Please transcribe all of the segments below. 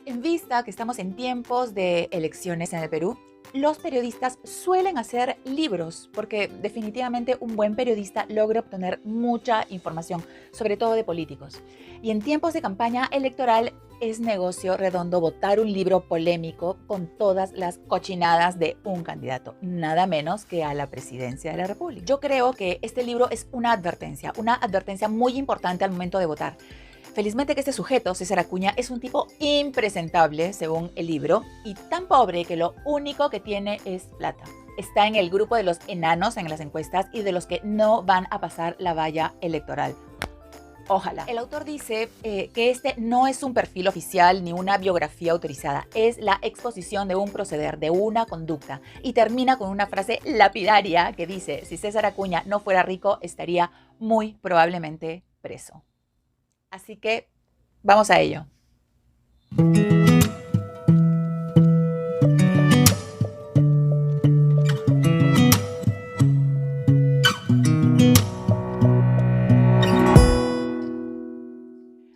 En vista que estamos en tiempos de elecciones en el Perú, los periodistas suelen hacer libros porque definitivamente un buen periodista logra obtener mucha información, sobre todo de políticos. Y en tiempos de campaña electoral es negocio redondo votar un libro polémico con todas las cochinadas de un candidato, nada menos que a la presidencia de la República. Yo creo que este libro es una advertencia muy importante al momento de votar. Felizmente que este sujeto, César Acuña, es un tipo impresentable, según el libro, y tan pobre que lo único que tiene es plata. Está en el grupo de los enanos en las encuestas y de los que no van a pasar la valla electoral. Ojalá. El autor dice que este no es un perfil oficial ni una biografía autorizada, es la exposición de un proceder, de una conducta, y termina con una frase lapidaria que dice: si César Acuña no fuera rico, estaría muy probablemente preso. Así que vamos a ello.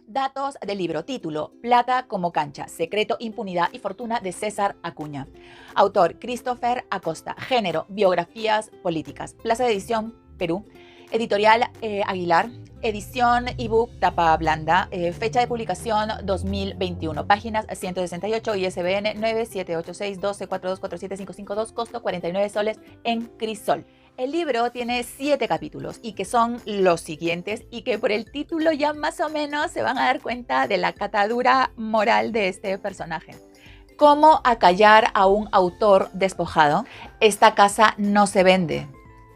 Datos del libro. Título: Plata como cancha, secreto, impunidad y fortuna de César Acuña. Autor: Christopher Acosta. Género: biografías políticas. Plaza de edición: Perú. Editorial Aguilar. Edición ebook tapa blanda. Fecha de publicación 2021. Páginas 168. ISBN 97861242475552. Costo 49 soles en crisol. El libro tiene 7 capítulos y que son los siguientes, y que por el título ya más o menos se van a dar cuenta de la catadura moral de este personaje. ¿Cómo acallar a un autor despojado? Esta casa no se vende.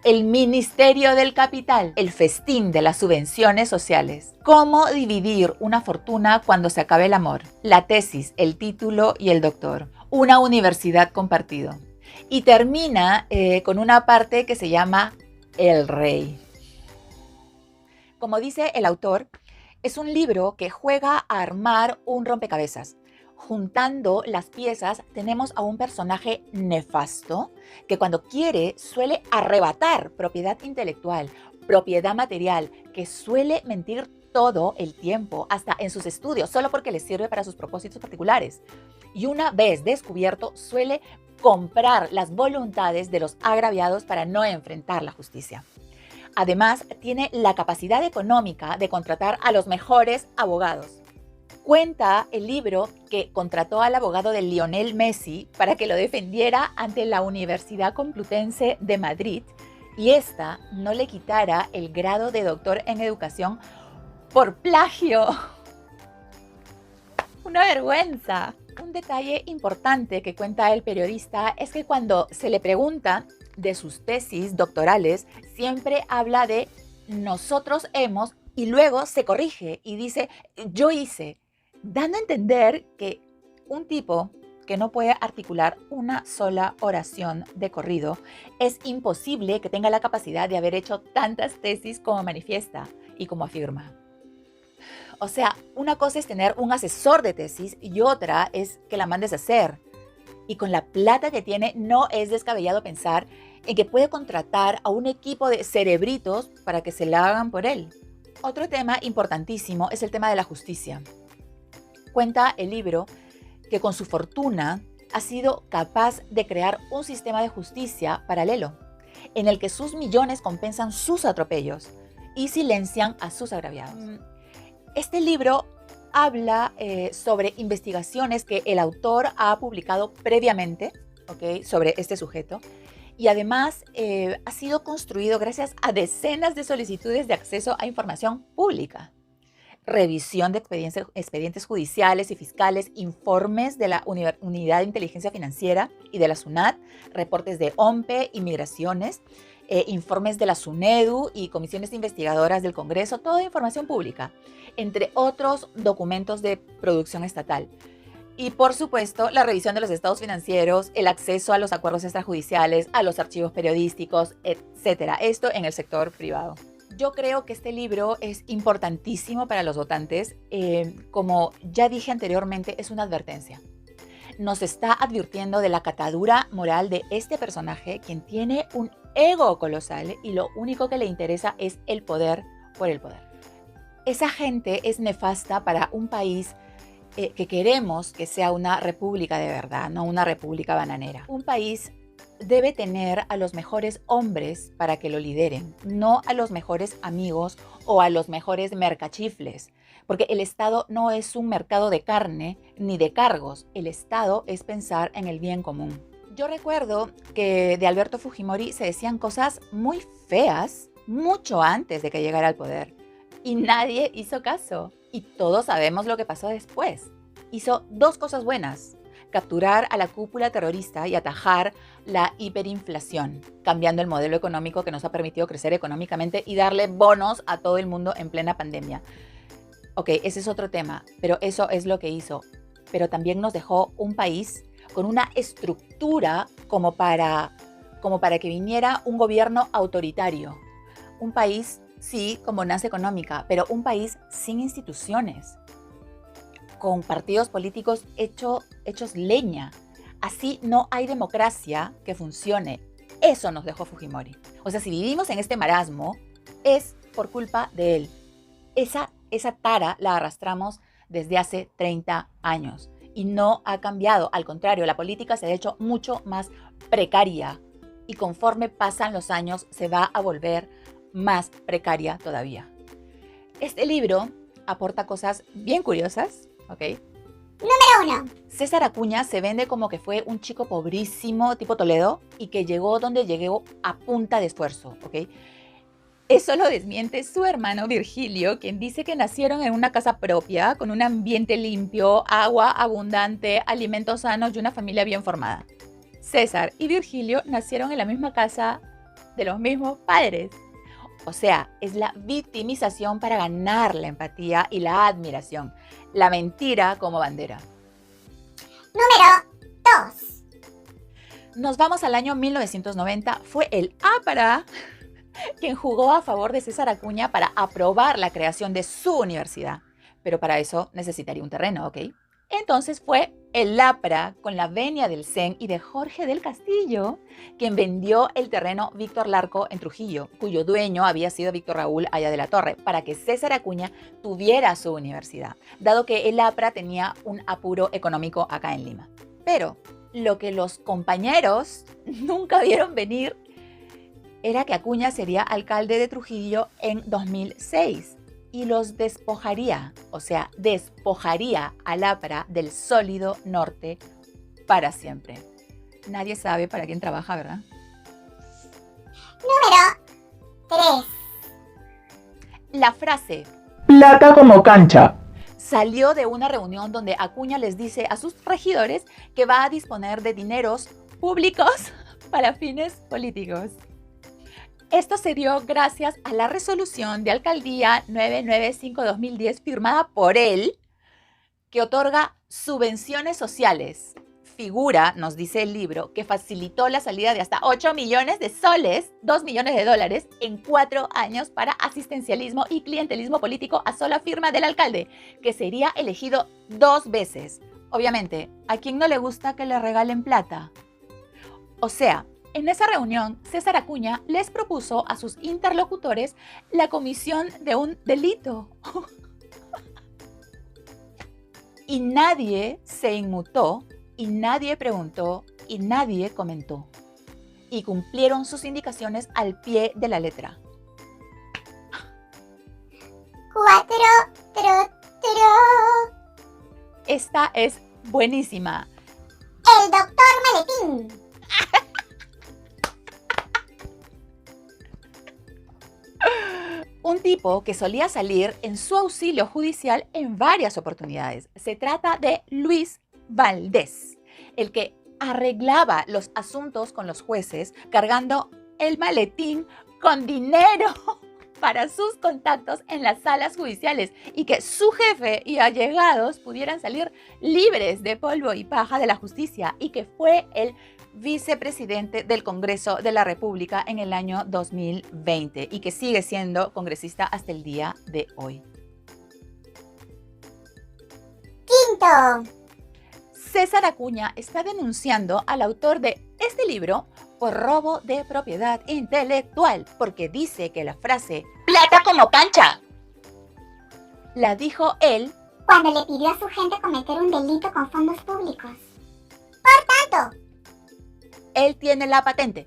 El Ministerio del Capital. El festín de las subvenciones sociales. ¿Cómo dividir una fortuna cuando se acabe el amor? La tesis, el título y el doctor. Una universidad compartido. Y termina con una parte que se llama El Rey. Como dice el autor, es un libro que juega a armar un rompecabezas. Juntando las piezas tenemos a un personaje nefasto que cuando quiere suele arrebatar propiedad intelectual, propiedad material, que suele mentir todo el tiempo, hasta en sus estudios, solo porque le sirve para sus propósitos particulares. Y una vez descubierto, suele comprar las voluntades de los agraviados para no enfrentar la justicia. Además, tiene la capacidad económica de contratar a los mejores abogados. Cuenta el libro que contrató al abogado de Lionel Messi para que lo defendiera ante la Universidad Complutense de Madrid, y esta no le quitara el grado de doctor en educación por plagio. ¡Una vergüenza! Un detalle importante que cuenta el periodista es que cuando se le pregunta de sus tesis doctorales, siempre habla de nosotros hemos, y luego se corrige y dice yo hice, dando a entender que un tipo que no puede articular una sola oración de corrido, es imposible que tenga la capacidad de haber hecho tantas tesis como manifiesta y como afirma. O sea, una cosa es tener un asesor de tesis y otra es que la mandes a hacer. Y con la plata que tiene, no es descabellado pensar en que puede contratar a un equipo de cerebritos para que se la hagan por él. Otro tema importantísimo es el tema de la justicia. Cuenta el libro que con su fortuna ha sido capaz de crear un sistema de justicia paralelo, en el que sus millones compensan sus atropellos y silencian a sus agraviados. Este libro habla sobre investigaciones que el autor ha publicado previamente, sobre este sujeto, y además ha sido construido gracias a decenas de solicitudes de acceso a información pública. Revisión de expedientes judiciales y fiscales, informes de la Unidad de Inteligencia Financiera y de la SUNAT, reportes de OMPE y migraciones, informes de la SUNEDU y comisiones investigadoras del Congreso, toda información pública, entre otros documentos de producción estatal. Y por supuesto, la revisión de los estados financieros, el acceso a los acuerdos extrajudiciales, a los archivos periodísticos, etc. Esto en el sector privado. Yo creo que este libro es importantísimo para los votantes. Como ya dije anteriormente, es una advertencia. Nos está advirtiendo de la catadura moral de este personaje, quien tiene un ego colosal y lo único que le interesa es el poder por el poder. Esa gente es nefasta para un país que queremos que sea una república de verdad, no una república bananera. Un país debe tener a los mejores hombres para que lo lideren, no a los mejores amigos o a los mejores mercachifles, porque el Estado no es un mercado de carne ni de cargos. El Estado es pensar en el bien común. Yo recuerdo que de Alberto Fujimori se decían cosas muy feas mucho antes de que llegara al poder y nadie hizo caso. Y todos sabemos lo que pasó después. Hizo dos cosas buenas: capturar a la cúpula terrorista y atajar la hiperinflación, cambiando el modelo económico que nos ha permitido crecer económicamente y darle bonos a todo el mundo en plena pandemia. Ok, ese es otro tema, pero eso es lo que hizo. Pero también nos dejó un país con una estructura como para que viniera un gobierno autoritario. Un país, sí, con bonanza económica, pero un país sin instituciones, con partidos políticos hechos leña. Así no hay democracia que funcione. Eso nos dejó Fujimori. O sea, si vivimos en este marasmo, es por culpa de él. Esa tara la arrastramos desde hace 30 años y no ha cambiado. Al contrario, la política se ha hecho mucho más precaria y conforme pasan los años se va a volver más precaria todavía. Este libro aporta cosas bien curiosas, ¿ok? Número 1. César Acuña se vende como que fue un chico pobrísimo tipo Toledo y que llegó donde llegó a punta de esfuerzo, ¿ok? Eso lo desmiente su hermano Virgilio, quien dice que nacieron en una casa propia, con un ambiente limpio, agua abundante, alimentos sanos y una familia bien formada. César y Virgilio nacieron en la misma casa de los mismos padres. O sea, es la victimización para ganar la empatía y la admiración. La mentira como bandera. Número 2. Nos vamos al año 1990. Fue el APRA quien jugó a favor de César Acuña para aprobar la creación de su universidad. Pero para eso necesitaría un terreno, ¿ok? Entonces fue el APRA, con la venia del CEN y de Jorge del Castillo, quien vendió el terreno Víctor Larco en Trujillo, cuyo dueño había sido Víctor Raúl Haya de la Torre, para que César Acuña tuviera su universidad, dado que el APRA tenía un apuro económico acá en Lima. Pero lo que los compañeros nunca vieron venir era que Acuña sería alcalde de Trujillo en 2006 y los despojaría, o sea, despojaría al APRA del sólido norte para siempre. Nadie sabe para quién trabaja, ¿verdad? Número 3. La frase plata como cancha salió de una reunión donde Acuña les dice a sus regidores que va a disponer de dineros públicos para fines políticos. Esto se dio gracias a la resolución de alcaldía 995-2010 firmada por él, que otorga subvenciones sociales. Figura, nos dice el libro, que facilitó la salida de hasta 8 millones de soles, 2 millones de dólares, en 4 años para asistencialismo y clientelismo político a sola firma del alcalde, que sería elegido 2 veces. Obviamente, ¿a quién no le gusta que le regalen plata? O sea, en esa reunión, César Acuña les propuso a sus interlocutores la comisión de un delito. Y nadie se inmutó, y nadie preguntó, y nadie comentó. Y cumplieron sus indicaciones al pie de la letra. 4. Esta es buenísima. El doctor Maletín. Un tipo que solía salir en su auxilio judicial en varias oportunidades. Se trata de Luis Valdés, el que arreglaba los asuntos con los jueces cargando el maletín con dinero para sus contactos en las salas judiciales y que su jefe y allegados pudieran salir libres de polvo y paja de la justicia, y que fue el vicepresidente del Congreso de la República en el año 2020 y que sigue siendo congresista hasta el día de hoy. 5. César Acuña está denunciando al autor de este libro por robo de propiedad intelectual, porque dice que la frase "plata como cancha" la dijo él Cuando le pidió a su gente cometer un delito con fondos públicos. Por tanto, Él tiene la patente.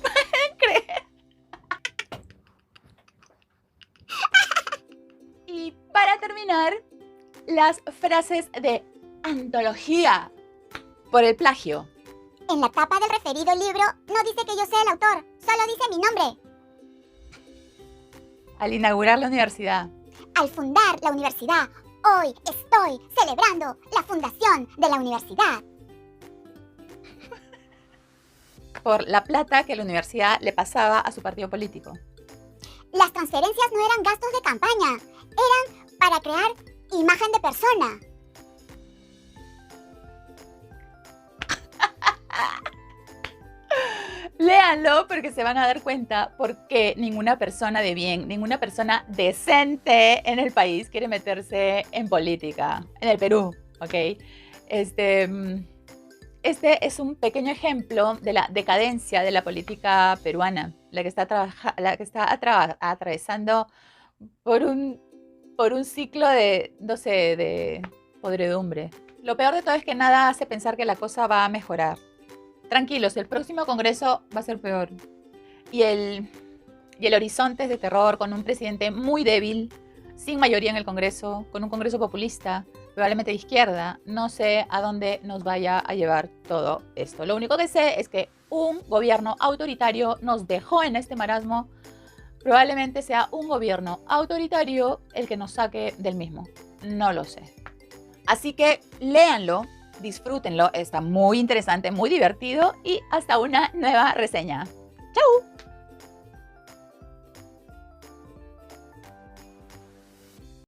¿Pueden creer? Y para terminar, las frases de antología por el plagio. en la tapa del referido libro no dice que yo sea el autor, solo dice mi nombre. Al inaugurar la universidad. Al fundar la universidad, hoy estoy celebrando la fundación de la universidad. Por la plata que la universidad le pasaba a su partido político. Las transferencias no eran gastos de campaña, eran para crear imagen de persona. Léanlo porque se van a dar cuenta por qué ninguna persona de bien, ninguna persona decente en el país quiere meterse en política, en el Perú, ¿ok? Este es un pequeño ejemplo de la decadencia de la política peruana, la que está atravesando por un ciclo de, no sé, de podredumbre. Lo peor de todo es que nada hace pensar que la cosa va a mejorar. Tranquilos, el próximo congreso va a ser peor. Y el horizonte es de terror, con un presidente muy débil, sin mayoría en el congreso, con un congreso populista, probablemente de izquierda. No sé a dónde nos vaya a llevar todo esto. Lo único que sé es que un gobierno autoritario nos dejó en este marasmo. Probablemente sea un gobierno autoritario el que nos saque del mismo. No lo sé. Así que léanlo. Disfrútenlo, está muy interesante, muy divertido y hasta una nueva reseña. ¡Chao!